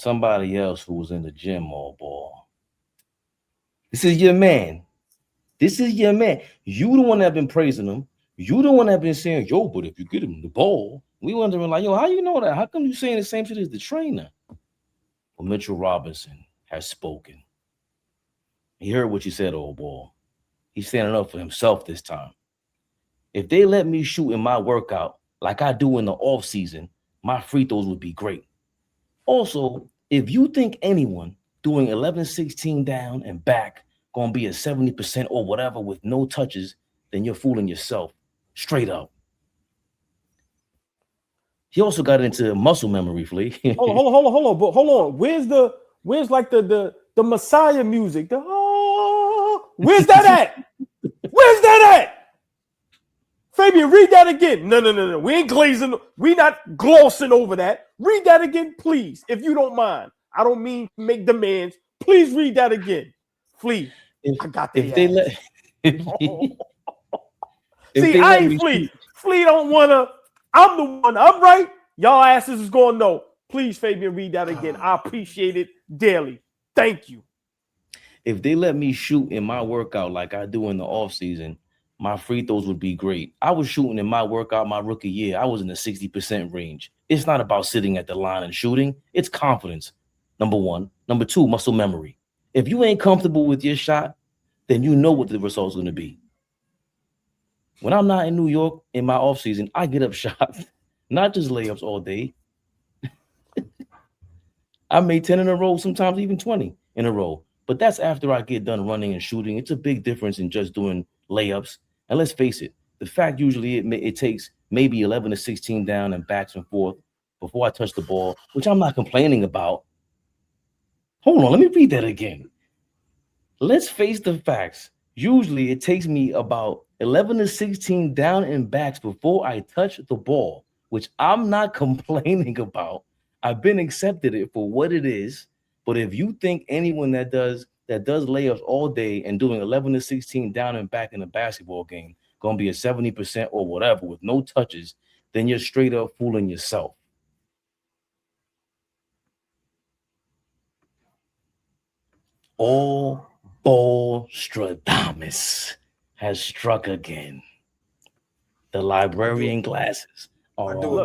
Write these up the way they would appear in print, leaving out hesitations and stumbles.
somebody else who was in the gym all ball. This is your man. This is your man. You the one that been praising him. You the one that been saying, yo, but if you get him the ball, we wondering like, yo, how you know that? How come you saying the same shit as the trainer? Well, Mitchell Robinson has spoken. He heard what you said, old ball. He's standing up for himself this time. If they let me shoot in my workout like I do in the off season, my free throws would be great. Also, if you think anyone doing 11-16 down and back gonna be a 70% or whatever with no touches, then you're fooling yourself. Straight up. He also got into muscle memory, Flea. Hold on. Where's like the Messiah music? Where's that at? Where's that at? Fabian, read that again. No. We ain't glazing. We not glossing over that. Read that again, please, if you don't mind. I don't mean to make demands. Please read that again. Flea. I got the See, I ain't Flea. Flea don't wanna. I'm the one. I'm right. Y'all asses is gonna know. Please, Fabian, read that again. I appreciate it daily. Thank you. If they let me shoot in my workout like I do in the off season, my free throws would be great. I was shooting in my workout my rookie year. I was in the 60% range. It's not about sitting at the line and shooting. It's confidence, number one. Number two, muscle memory. If you ain't comfortable with your shot, then you know what the result's going to be. When I'm not in New York in my offseason, I get up shots, not just layups all day. I made 10 in a row, sometimes even 20 in a row. But that's after I get done running and shooting. It's a big difference in just doing layups. And let's face it, the fact usually it takes maybe 11-16 down and backs and forth before I touch the ball, which I'm not complaining about. Hold on, let me read that again. Let's face the facts. Usually it takes me about 11-16 down and backs before I touch the ball, which I'm not complaining about. I've been accepted it for what it is. But if you think anyone that does layups all day and doing 11-16 down and back in a basketball game gonna be a 70% or whatever with no touches, then you're straight up fooling yourself. AllBall Stradamus has struck again. The librarian glasses. I do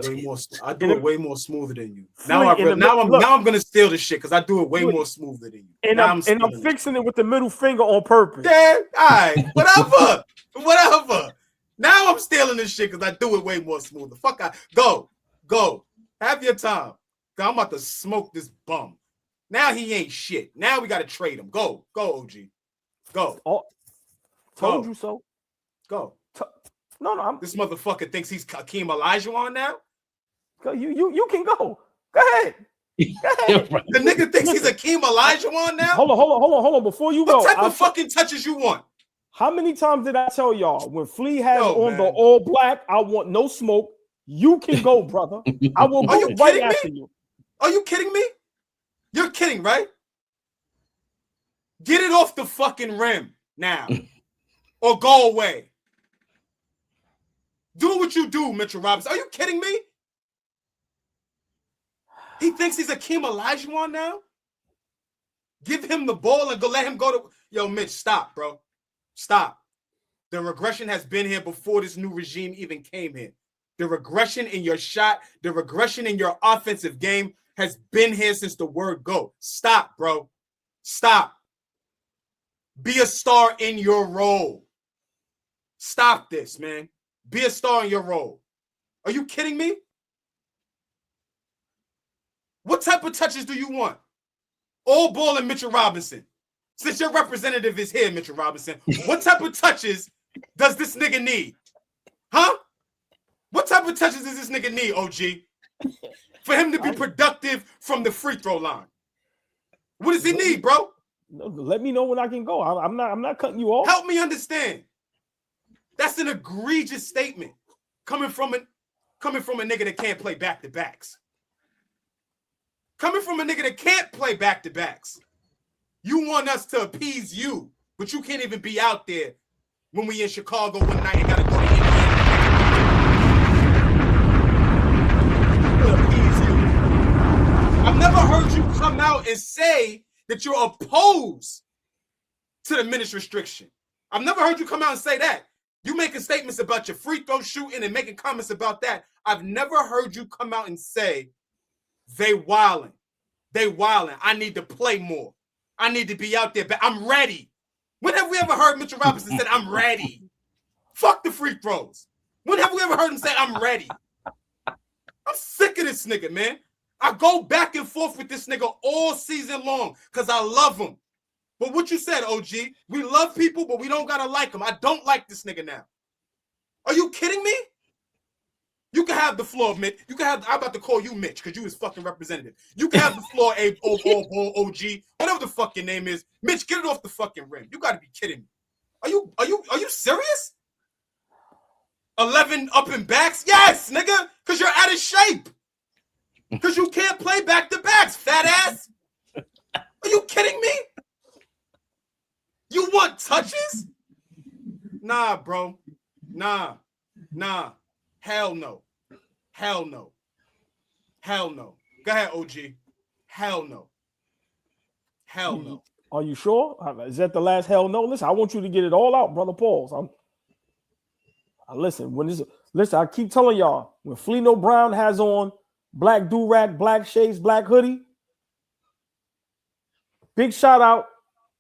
it way more smoother than you. Now I'm gonna steal this shit because I do it way more smoother than you. And I'm fixing it with the middle finger on purpose. Yeah, all right, whatever. Now I'm stealing this shit because I do it way more smoother. Go. Have your time. I'm about to smoke this bum. Now he ain't shit. Now we gotta trade him. Go, OG. Go. Told you so. Go. No. This motherfucker thinks he's Hakeem Olajuwon now. You can go. Go ahead. The nigga thinks he's Hakeem Olajuwon now. Hold on. Before you go, what type of fucking touches you want? How many times did I tell y'all when Flea has on the all black? I want no smoke. You can go, brother. I will go right after you. Are you kidding me? You're kidding, right? Get it off the fucking rim now, or go away. Do what you do, Mitchell Robinson. Are you kidding me? He thinks he's Hakeem Olajuwon now? Give him the ball and let him go to... Yo, Mitch, stop, bro. Stop. The regression has been here before this new regime even came here. The regression in your shot, the regression in your offensive game has been here since the word go. Stop, bro. Stop. Be a star in your role. Stop this, man. Be a star in your role. Are you kidding me? What type of touches do you want? AllBall and Mitchell Robinson. Since your representative is here, Mitchell Robinson, what type of touches does this nigga need? Huh? What type of touches does this nigga need, OG? For him to be productive from the free throw line. What does he need, bro? Let me know when I can go. I'm not cutting you off. Help me understand. That's an egregious statement coming from a nigga that can't play back-to-backs. Coming from a nigga that can't play back-to-backs. You want us to appease you, but you can't even be out there when we in Chicago one night and gotta go to Indiana. To appease you. I've never heard heard you come out and say that you're opposed to the minutes restriction. I've never heard you come out and say that. You making statements about your free throw shooting and making comments about that. I've never heard you come out and say they wilding. They wilding. I need to play more. I need to be out there, but I'm ready. When have we ever heard Mitchell Robinson say, I'm ready? Fuck the free throws. When have we ever heard him say, I'm ready? I'm sick of this nigga, man. I go back and forth with this nigga all season long because I love him. But what you said, OG, we love people, but we don't gotta like them. I don't like this nigga now. Are you kidding me? You can have the floor, Mitch. You can have. I'm about to call you Mitch because you his fucking representative. You can have the floor, OG, whatever the fuck your name is. Mitch, get it off the fucking rim. You gotta be kidding me. Are you serious? 11 up and backs? Yes, nigga, because you're out of shape. Because you can't play back to backs, fat ass. Are you kidding me? You want touches? Nah, bro. Nah. Hell no. Hell no. Hell no. Go ahead, OG. Hell no. Hell no. Are you sure? Is that the last hell no? Listen, I want you to get it all out, brother Pauls. Listen, I keep telling y'all, when Fleeno Brown has on black do-rag, black shades, black hoodie, big shout out,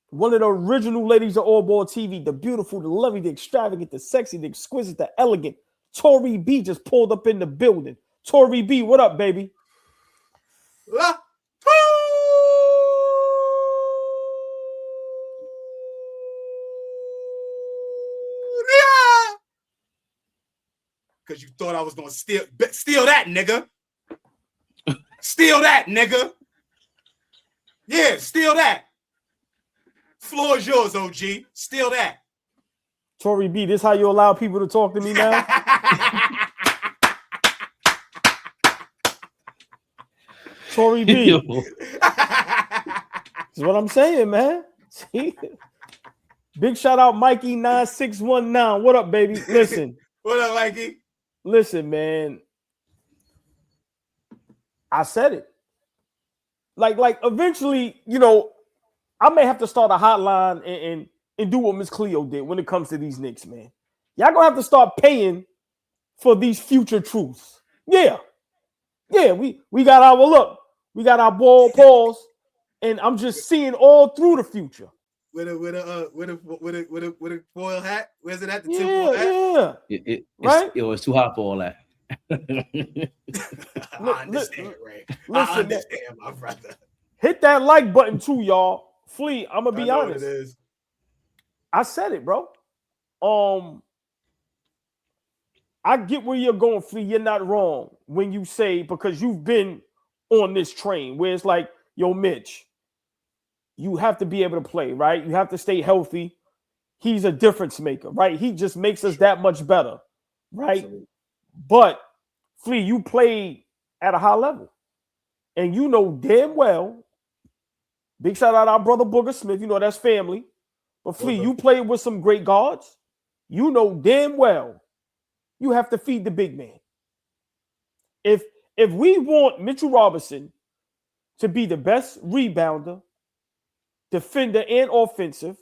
one of the original ladies of AllBall TV, the beautiful, the lovely, the extravagant, the sexy, the exquisite, the elegant, Tori B just pulled up in the building. Tori B, what up, baby? Because you thought I was going to steal that, nigga. Steal that, nigga. Yeah, steal that. Floor is yours, OG. Steal that. Tori B, this how you allow people to talk to me now? Tori B. That's what I'm saying, man. See? Big shout out Mikey 9619. What up, baby? Listen. What up, Mikey? Listen, man. I said it. Like eventually, I may have to start a hotline and do what Miss Cleo did when it comes to these Knicks, man. Y'all gonna have to start paying for these future truths. Yeah, we got our look. We got our ball pause, and I'm just seeing all through the future. With a foil hat. Where's it at? The tinfoil hat? Right? It's too hot for all that. I understand, Ray. I understand, my brother. Hit that like button too, y'all. Flea, I'm gonna be honest. What it is. I said it, bro. I get where you're going, Flea. You're not wrong when you say, because you've been on this train where it's like, yo, Mitch, you have to be able to play, right? You have to stay healthy. He's a difference maker, right? He just makes us that much better, right? Absolutely. But Flea, you played at a high level, and you know damn well. Big shout out our brother Booger Smith. That's family. But Flea, you played with some great guards. You know damn well you have to feed the big man. If we want Mitchell Robinson to be the best rebounder, defender, and offensive,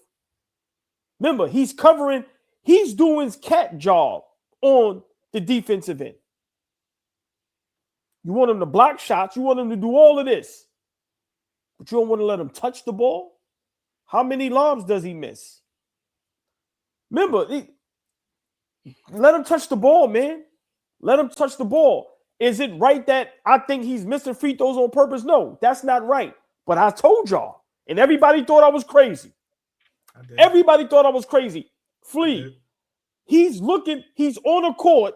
remember, he's doing his cat job on the defensive end. You want him to block shots. You want him to do all of this. But you don't want to let him touch the ball? How many lobs does he miss? Remember, let him touch the ball, man. Let him touch the ball. Is it right that I think he's missing free throws on purpose? No, that's not right. But I told y'all, and everybody thought I was crazy. Everybody thought I was crazy. Flea, he's on a court,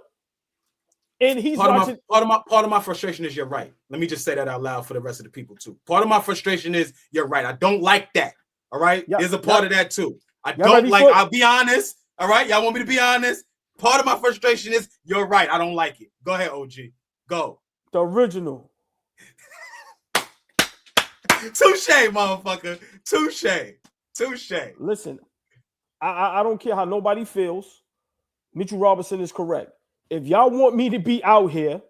and he's watching. Part of my frustration is you're right. Let me just say that out loud for the rest of the people too. Part of my frustration is you're right. I don't like that. All right. There's a part of that too. I don't like. I'll be honest. All right. Y'all want me to be honest? Part of my frustration is you're right. I don't like it. Go ahead, OG. Go. The original. Touche, motherfucker. Touche. Listen, I don't care how nobody feels. Mitchell Robinson is correct. If y'all want me to be out here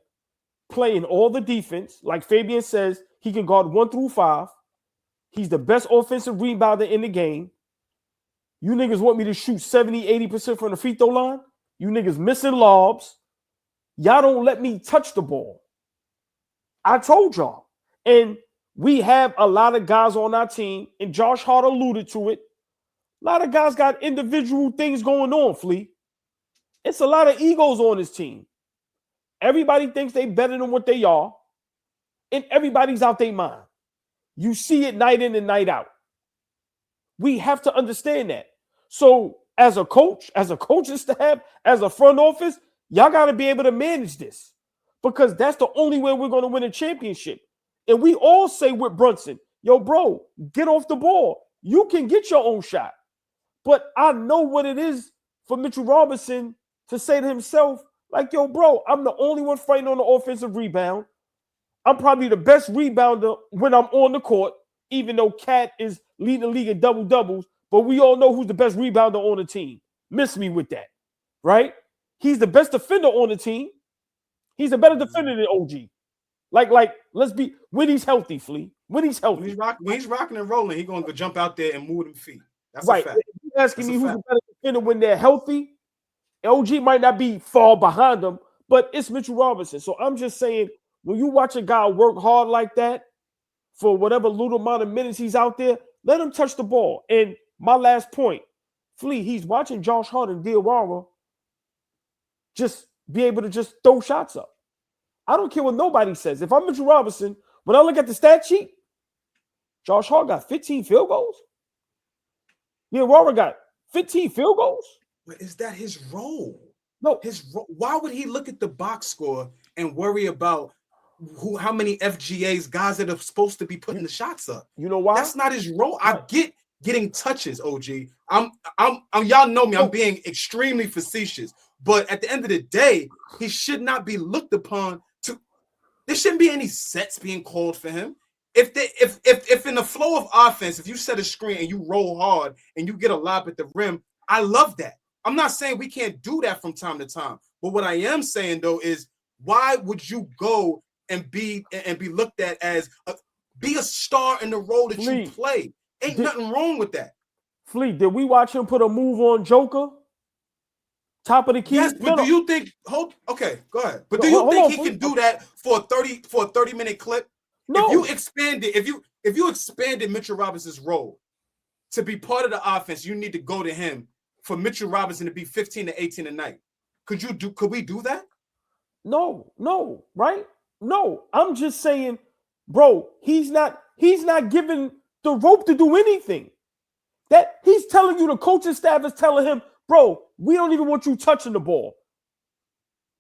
playing all the defense. Like Fabian says, he can guard 1 through 5. He's the best offensive rebounder in the game. You niggas want me to shoot 70, 80% from the free throw line? You niggas missing lobs. Y'all don't let me touch the ball. I told y'all. And we have a lot of guys on our team, and Josh Hart alluded to it. A lot of guys got individual things going on, Flea. It's a lot of egos on this team. Everybody thinks they better than what they are, and everybody's out their mind. You see it night in and night out. We have to understand that. So as a coaching staff, as a front office, y'all got to be able to manage this, because that's the only way we're going to win a championship. And we all say with Brunson, yo, bro, get off the ball. You can get your own shot. But I know what it is for Mitchell Robinson to say to himself, like, yo, bro, I'm the only one fighting on the offensive rebound. I'm probably the best rebounder when I'm on the court, even though Cat is leading the league in double-doubles. But we all know who's the best rebounder on the team. Miss me with that, right? He's the best defender on the team. He's a better defender than OG. Like, let's be when he's healthy, Flea. When he's healthy. When he's rocking and rolling, he's going to jump out there and move them feet. That's right. a fact. If you're asking me who's the better defender when they're healthy, OG might not be far behind them, but it's Mitchell Robinson. So I'm just saying, when you watch a guy work hard like that for whatever little amount of minutes he's out there, let him touch the ball. And my last point, Flea, he's watching Josh Hart and Diawara just be able to just throw shots up. I don't care what nobody says. If I'm Mitchell Robinson, when I look at the stat sheet, Josh Hart got 15 field goals. Diawara got 15 field goals. But is that his role? No. Why would he look at the box score and worry about how many FGAs, guys that are supposed to be putting the shots up? You know why? That's not his role. I get getting touches, OG. I'm y'all know me, I'm being extremely facetious. But at the end of the day, he should not be looked upon to. There shouldn't be any sets being called for him. If in the flow of offense, if you set a screen and you roll hard and you get a lob at the rim, I love that. I'm not saying we can't do that from time to time. But what I am saying though is, why would you go and be looked at as be a star in the role that you play? Ain't nothing wrong with that. Flea, did we watch him put a move on Joker? Top of the key. Yes, but do you think? Okay, go ahead. But do you think he can do that for a 30-minute clip? No. If you expanded Mitchell Robinson's role to be part of the offense, you need to go to him for Mitchell Robinson to be 15 to 18 a night. Could we do that? No, right? No, I'm just saying, bro, he's not given the rope to do anything. That he's telling you, the coaching staff is telling him, bro, we don't even want you touching the ball.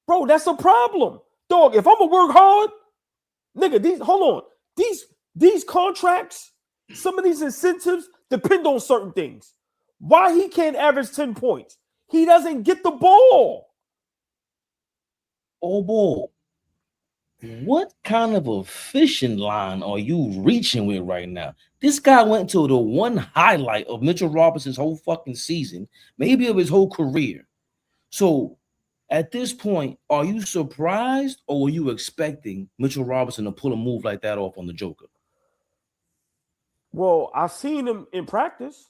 Bro, that's a problem. Dog, if I'm gonna work hard, nigga, these contracts, some of these incentives depend on certain things. Why he can't average 10 points? He doesn't get the ball. Oh, boy. What kind of a fishing line are you reaching with right now? This guy went to the one highlight of Mitchell Robinson's whole fucking season, maybe of his whole career. So at this point, are you surprised, or were you expecting Mitchell Robinson to pull a move like that off on the Joker? Well, I've seen him in practice.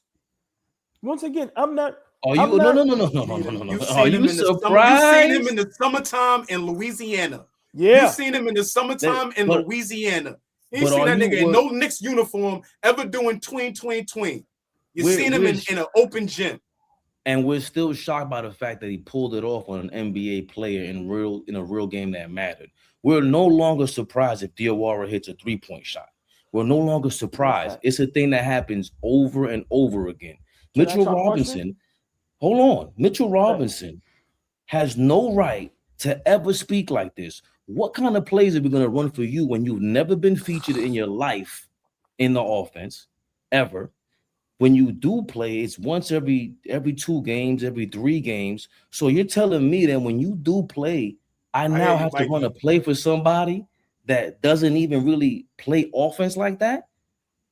Once again, I'm not. No. Are you surprised? You've seen him in the summertime in Louisiana. Yeah. You've seen him in the summertime in Louisiana. You ain't seen that nigga in no Knicks uniform ever doing tween. You've seen him in an open gym. And we're still shocked by the fact that he pulled it off on an NBA player in a real game that mattered. We're no longer surprised if Diawara hits a three-point shot. We're no longer surprised. Okay. It's a thing that happens over and over again. Mitchell Robinson has no right to ever speak like this. What kind of plays are we going to run for you when you've never been featured in your life in the offense ever? When you do play, it's once every 2 games, every 3 games. So you're telling me that when you do play, I now have to run a play for somebody that doesn't even really play offense like that?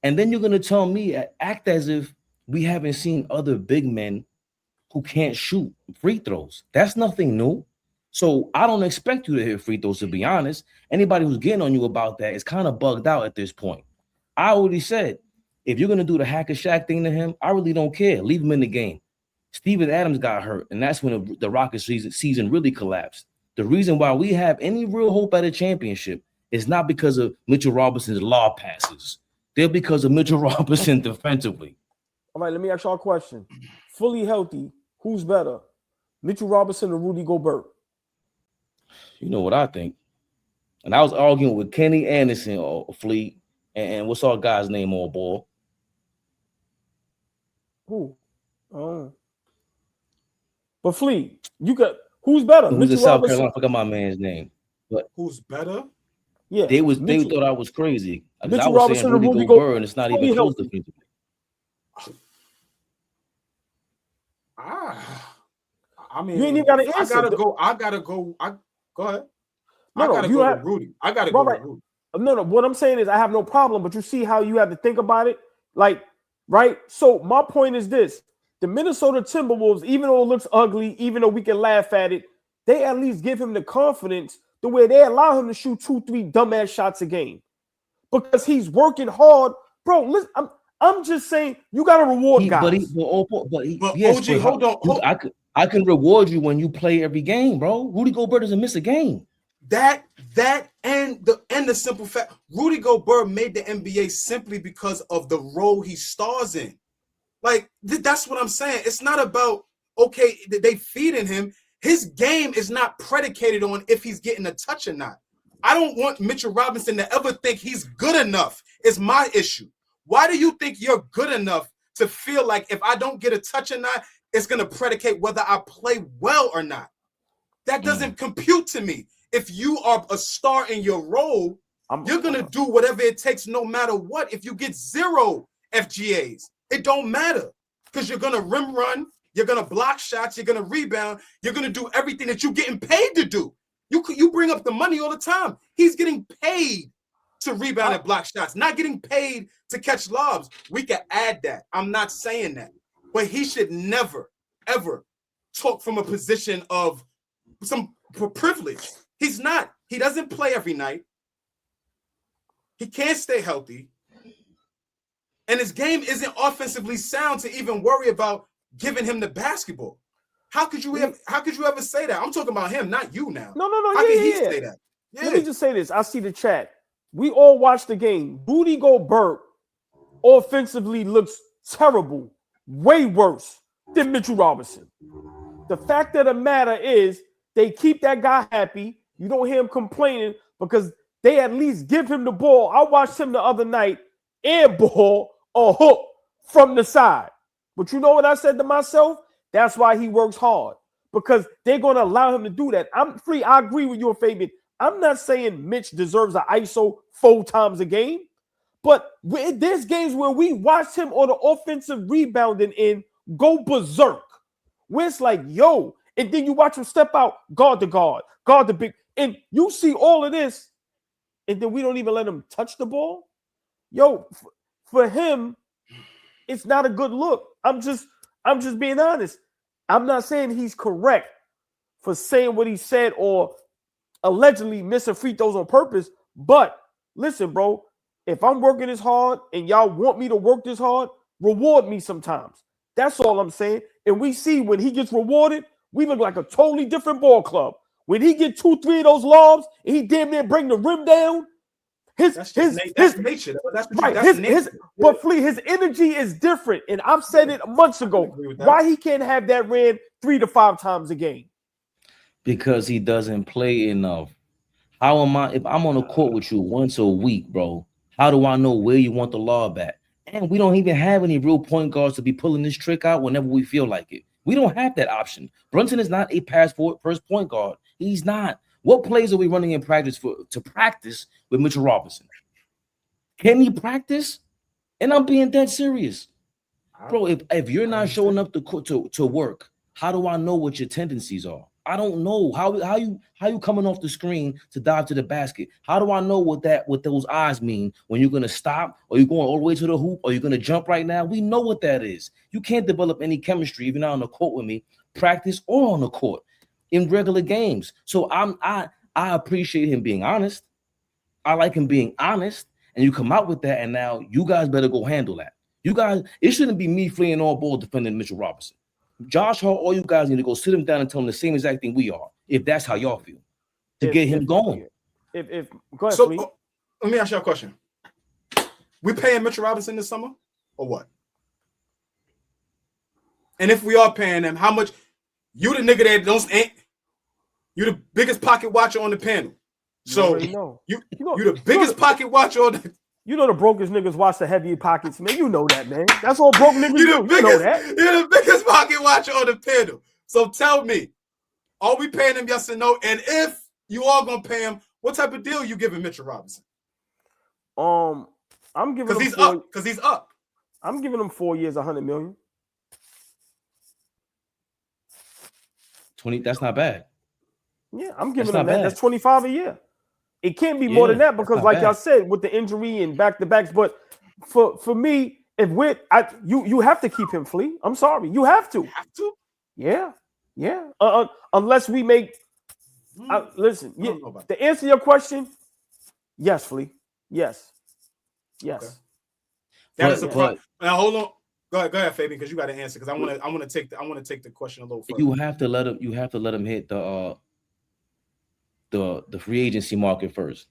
And then you're going to tell me, act as if we haven't seen other big men who can't shoot free throws. That's nothing new. So I don't expect you to hit free throws, to be honest. Anybody who's getting on you about that is kind of bugged out at this point. I already said, if you're going to do the hack and Shaq thing to him, I really don't care. Leave him in the game. Steven Adams got hurt, and that's when the Rockets season really collapsed. The reason why we have any real hope at a championship is not because of Mitchell Robinson's law passes. They're because of Mitchell Robinson defensively. All right, let me ask y'all a question. Fully healthy, who's better, Mitchell Robinson or Rudy Gobert? You know what I think. And I was arguing with Kenny Anderson or Fleet, and what's our guy's name on ball? Who? But Fleet, you got who's better? Who's in South Carolina? I forgot my man's name. But who's better? Yeah, they thought I was crazy. Mitchell I was Robinson saying Rudy Gobert, and it's not even close to me. I mean, you ain't even got to answer. I gotta go. Go ahead. I gotta go with Rudy. I gotta go with Rudy. No. What I'm saying is I have no problem, but you see how you have to think about it, like, right? So my point is this: the Minnesota Timberwolves, even though it looks ugly, even though we can laugh at it, they at least give him the confidence the way they allow him to shoot 2-3 dumbass shots a game because he's working hard, bro. Listen, I'm just saying you got to reward guys. OG, hold on. I can reward you when you play every game, bro. Rudy Gobert doesn't miss a game. That and the simple fact Rudy Gobert made the NBA simply because of the role he stars in. Like that's what I'm saying. It's not about okay, they feeding him. His game is not predicated on if he's getting a touch or not. I don't want Mitchell Robinson to ever think he's good enough. Is my issue. Why do you think you're good enough to feel like if I don't get a touch or not, it's going to predicate whether I play well or not? That doesn't compute to me. If you are a star in your role, you're going to do whatever it takes no matter what. If you get 0 FGAs, it don't matter because you're going to rim run, you're going to block shots, you're going to rebound, you're going to do everything that you're getting paid to do. You bring up the money all the time. He's getting paid to rebound and block shots, not getting paid to catch lobs. We can add that. I'm not saying that. But he should never, ever talk from a position of some privilege. He's not. He doesn't play every night. He can't stay healthy. And his game isn't offensively sound to even worry about giving him the basketball. How could you ever say that? I'm talking about him, not you now. No. How can he say that? Yeah. Let me just say this. I see the chat. We all watched the game. Rudy Gobert offensively looks terrible, way worse than Mitchell Robinson. The fact of the matter is they keep that guy happy. You don't hear him complaining because they at least give him the ball. I watched him the other night, air ball or hook from the side. But you know what I said to myself? That's why he works hard because they're going to allow him to do that. I'm free. I agree with you, Fabian. I'm not saying Mitch deserves an ISO 4 times a game, but there's games where we watched him on the offensive rebounding end go berserk. Where it's like, yo, and then you watch him step out, guard the big, and you see all of this, and then we don't even let him touch the ball. Yo, for him, it's not a good look. I'm just being honest. I'm not saying he's correct for saying what he said or allegedly missing free throws on purpose. But listen, bro, if I'm working this hard and y'all want me to work this hard, reward me sometimes. That's all I'm saying. And we see when he gets rewarded, we look like a totally different ball club. When he get 2-3 of those lobs and he damn near bring the rim down, that's nature. But Flea, his energy is different. And I've said it months ago. Why he can't have that ran 3 to 5 times a game? Because he doesn't play enough. How am I? If I'm on a court with you once a week, bro, how do I know where you want the lob at? And we don't even have any real point guards to be pulling this trick out whenever we feel like it. We don't have that option. Brunson is not a pass-forward first point guard. He's not. What plays are we running in practice to practice with Mitchell Robinson? Can he practice? And I'm being dead serious. Bro, if you're not showing up to work, how do I know what your tendencies are? I don't know. How you coming off the screen to dive to the basket? How do I know what those eyes mean when you're gonna stop or you're going all the way to the hoop or you're gonna jump right now? We know what that is. You can't develop any chemistry if you're not on the court with me, practice or on the court. in regular games. So I appreciate him being honest. I like him being honest, and you come out with that, and now you guys better go handle that. You guys, it shouldn't be me fleeing all ball defending Mitchell Robinson. Josh Hart, all you guys need to go sit him down and tell him the same exact thing we are, if that's how y'all feel, to get him going. If go ahead, so please. Let me ask you a question. We paying Mitchell Robinson this summer or what? And if we are paying him, how much? You the nigga that don't ain't you the biggest pocket watcher on the panel. So you the biggest pocket watcher on the. You know the brokest niggas watch the heavier pockets, man. You know that, man. That's all broke niggas do. You know that. You're the biggest pocket watcher on the panel. So tell me, are we paying him, yes or no? And if you are gonna pay him, what type of deal you giving Mitchell Robinson? I'm giving him because he's up. I'm giving him 4 years, $100 million. 20. That's not bad. Yeah, I'm giving him that. That's 25 a year. It can't be more than that because, like y'all said, with the injury and back-to-backs. But for me, if you have to keep him, Flea. I'm sorry, you have to. You have to. Yeah. Unless we make. Listen, to answer your question, yes, Flea. Yes. Okay. That is a problem. Now hold on. Go ahead, Fabian, because you got to answer. Because I want to take the question a little further. You have to let him hit the free agency market first,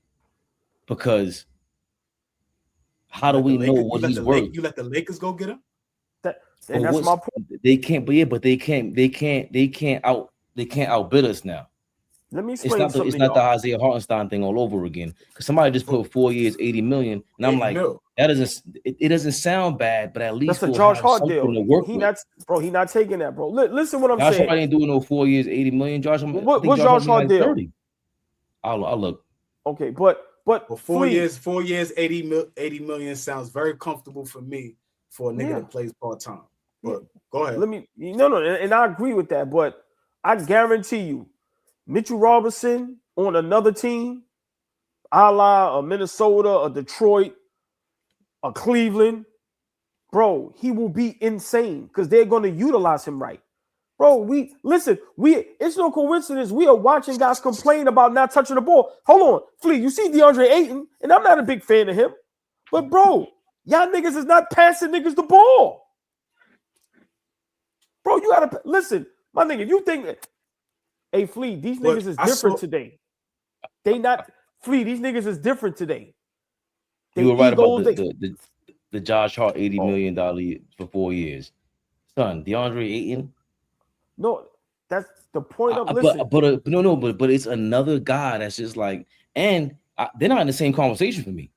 because how do we know what he's worth? You let the Lakers go get him. That's my point. They can't, but they can't outbid us now. Let me explain something. It's not the Isaiah Hartenstein thing all over again. Because somebody just put 4 years, $80 million, and I'm like, that doesn't sound bad, but at least that's a Josh Hart deal. He not taking that, bro. Listen, what I'm saying. Josh Hart ain't doing no 4 years, $80 million. Josh, what's Josh Hart deal? 30. I'll look. Okay, but 4 years, $80 million sounds very comfortable for me for a nigga that plays part time. But go ahead. And I agree with that. But I guarantee you, Mitchell Robinson on another team, a la a Minnesota, a Detroit, a Cleveland, bro, he will be insane because they're going to utilize him right. Bro, it's no coincidence. We are watching guys complain about not touching the ball. Hold on, Flea, you see DeAndre Ayton, and I'm not a big fan of him, but bro, y'all niggas is not passing niggas the ball. Bro, you gotta listen, my nigga. You think that? Hey, Flea, these niggas is different today. They not Flea. These niggas is different today. You were right about the Josh Hart $80 million for 4 years, son. DeAndre Ayton. No, that's the point of but it's another guy that's just like, and they're not in the same conversation for me.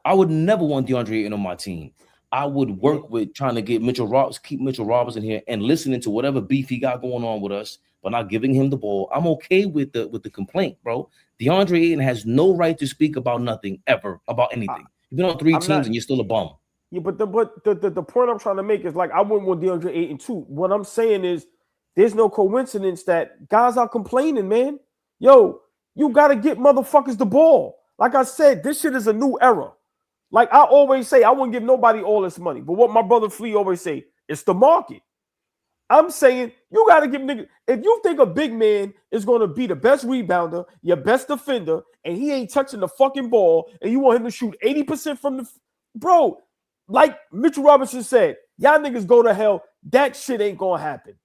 I would never want DeAndre Ayton on my team. I would work with trying to get keep Mitchell Robinson here and listening to whatever beef he got going on with us, but not giving him the ball. I'm okay with the complaint, bro. DeAndre Ayton has no right to speak about nothing ever, about anything. You've been on 3 teams and you're still a bum. Yeah, but the point I'm trying to make is like I wouldn't want DeAndre Ayton too. What I'm saying is there's no coincidence that guys are complaining, man. Yo, you got to get motherfuckers the ball. Like I said, this shit is a new era. Like I always say, I wouldn't give nobody all this money. But what my brother Flea always say, it's the market. I'm saying you got to give niggas. If you think a big man is going to be the best rebounder, your best defender, and he ain't touching the fucking ball, and you want him to shoot 80% from the bro, like Mitchell Robinson said, y'all niggas go to hell. That shit ain't going to happen.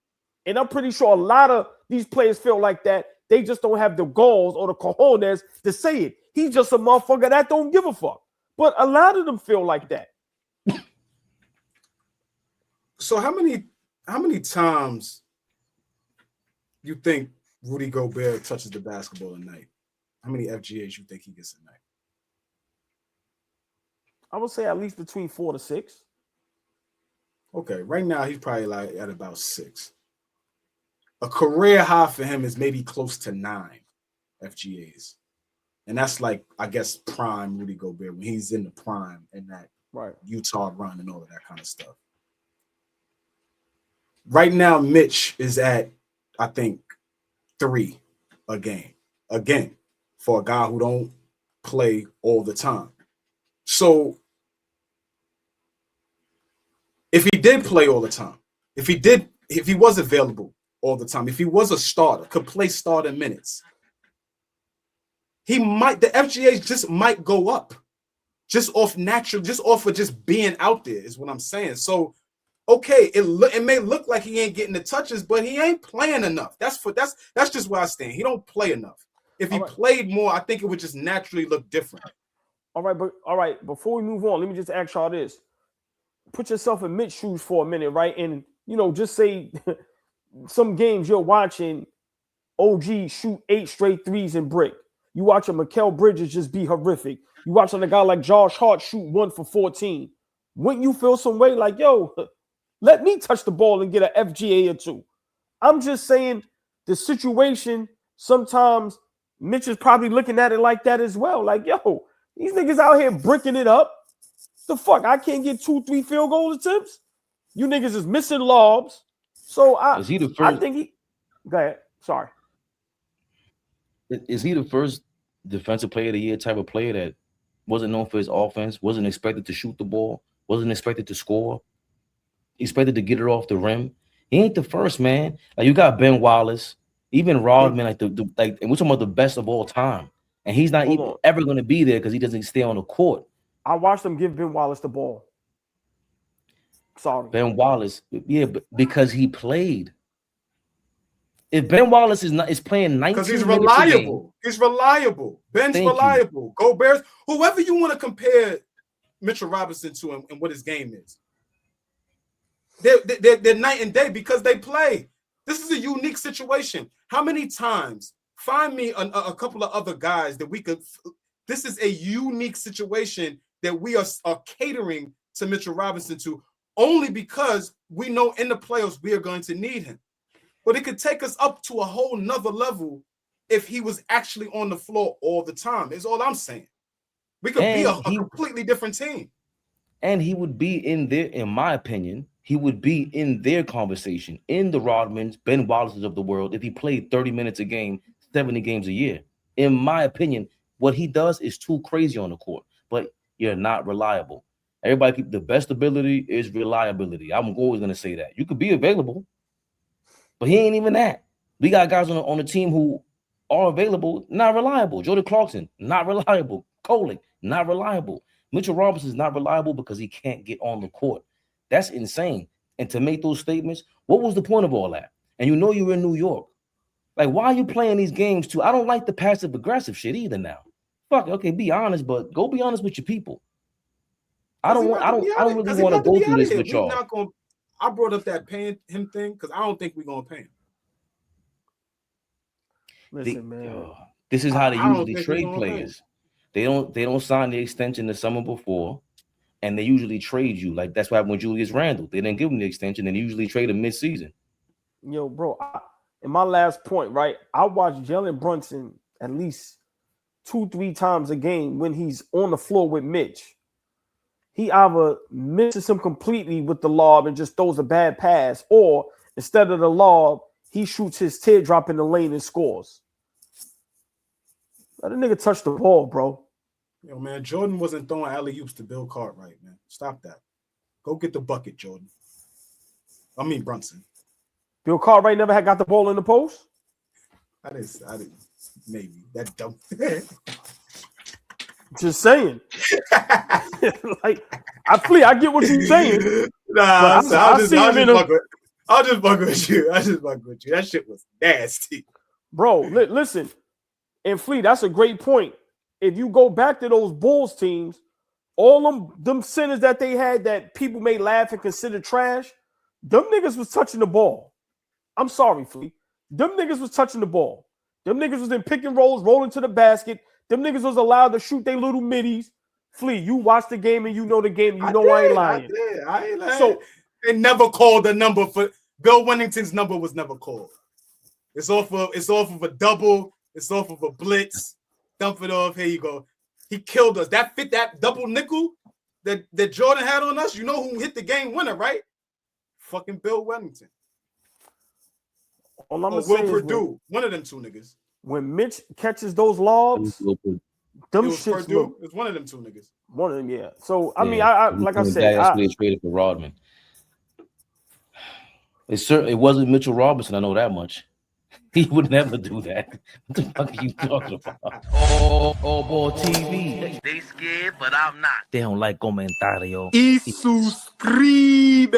And I'm pretty sure a lot of these players feel like that. They just don't have the balls or the cojones to say it. He's just a motherfucker that don't give a fuck. But a lot of them feel like that. So how many times you think Rudy Gobert touches the basketball a night? How many FGAs you think he gets a night? I would say at least between 4 to 6. Okay, right now he's probably like at about 6. A career high for him is maybe close to 9 FGAs. And that's like, I guess, prime Rudy Gobert when he's in the prime and that Utah run and all of that kind of stuff. Right now, Mitch is at, I think, 3 a game. Again, for a guy who don't play all the time. So if he did play all the time, if he was available all the time, if he was a starter, could play starter minutes, the FGA just might go up just off of just being out there is what I'm saying. So, okay, it may look like he ain't getting the touches, but he ain't playing enough. That's just where I stand. He don't play enough. If he played more, I think it would just naturally look different. All right. Before we move on, let me just ask y'all this. Put yourself in Mitch's shoes for a minute, right? And, just say some games you're watching OG shoot 8 straight threes and brick. You watching Mikal Bridges just be horrific. You watching a guy like Josh Hart shoot 1 for 14. Wouldn't you feel some way like, yo, let me touch the ball and get an FGA or 2? I'm just saying the situation, sometimes Mitch is probably looking at it like that as well. Like, yo, these niggas out here bricking it up. The fuck? I can't get 2-3 field goal attempts? You niggas is missing lobs. So is he the first? I think he. Go ahead. Sorry. Is he the first defensive player of the year type of player that wasn't known for his offense, wasn't expected to shoot the ball, wasn't expected to score, expected to get it off the rim? He ain't the first, man. Like, you got Ben Wallace, even Rodman, and we're talking about the best of all time, and he's not even ever going to be there because he doesn't stay on the court. I watched them give Ben Wallace the ball. Sorry. Ben Wallace, yeah, but because he played. If Ben Wallace is playing 19 because he's reliable. He's reliable. Ben's reliable. Go Bears. Whoever you want to compare Mitchell Robinson to and what his game is. They're night and day because they play. This is a unique situation. How many times? Find me a couple of other guys that we could. This is a unique situation that we are catering to Mitchell Robinson to, only because we know in the playoffs we are going to need him. But it could take us up to a whole nother level if he was actually on the floor all the time, is all I'm saying. We could be a completely different team. And he would be in there, in my opinion, he would be in their conversation, in the Rodmans, Ben Wallaces of the world, if he played 30 minutes a game, 70 games a year. In my opinion, what he does is too crazy on the court, but you're not reliable. Everybody, the best ability is reliability. I'm always going to say that. You could be available, but he ain't even that. We got guys on the team who are available, not reliable. Jordan Clarkson, not reliable. Kolek, not reliable. Mitchell Robinson is not reliable because he can't get on the court. That's insane. And to make those statements, what was the point of all that? And you know you're in New York. Like, why are you playing these games too? I don't like the passive-aggressive shit either now. Fuck, okay, be honest, but go be honest with your people. I don't really want to go through this with y'all. I brought up that paying him thing because I don't think we're gonna pay him. Listen, man. This is how they usually trade players. They don't sign the extension the summer before, and they usually trade you. Like, that's what happened with Julius Randle. They didn't give him the extension, and they usually trade him mid-season. Yo, bro, in my last point, right? I watch Jalen Brunson at least 2-3 times a game when he's on the floor with Mitch. He either misses him completely with the lob and just throws a bad pass, or instead of the lob, he shoots his teardrop in the lane and scores. Let a nigga touch the ball, bro. Yo, man, Jordan wasn't throwing alley-oops to Bill Cartwright, man. Stop that. Go get the bucket, Jordan. I mean Brunson. Bill Cartwright never got the ball in the post? I didn't. Maybe. That's dumb. Just saying. Like, I get what you're saying. Nah, I'll just fuck with you. That shit was nasty. Bro, listen. And Flea, that's a great point. If you go back to those Bulls teams, all them centers that they had that people may laugh and consider trash, them niggas was touching the ball. I'm sorry, Flea. Them niggas was touching the ball. Them niggas was in pick and rolls, rolling to the basket. Them niggas was allowed to shoot their little middies. Flea, you watch the game and you know the game. You know I ain't lying. I ain't lying. So they never called the number for Bill Wennington's number was never called. It's off of a double. It's off of a blitz. Dump it off. Here you go. He killed us. That fit that double nickel that Jordan had on us. You know who hit the game winner, right? Fucking Bill Wennington. All I'm or Will Purdue. One of them two niggas. When Mitch catches those lobs, them shits Purdue. look. It's one of them two niggas. One of them, yeah. So I mean, I like I said, that's traded for Rodman. It wasn't Mitchell Robinson. I know that much. He would never do that. What the fuck are you talking about? AllBall TV. They scared, but I'm not. They don't like comentario. Y suscribe.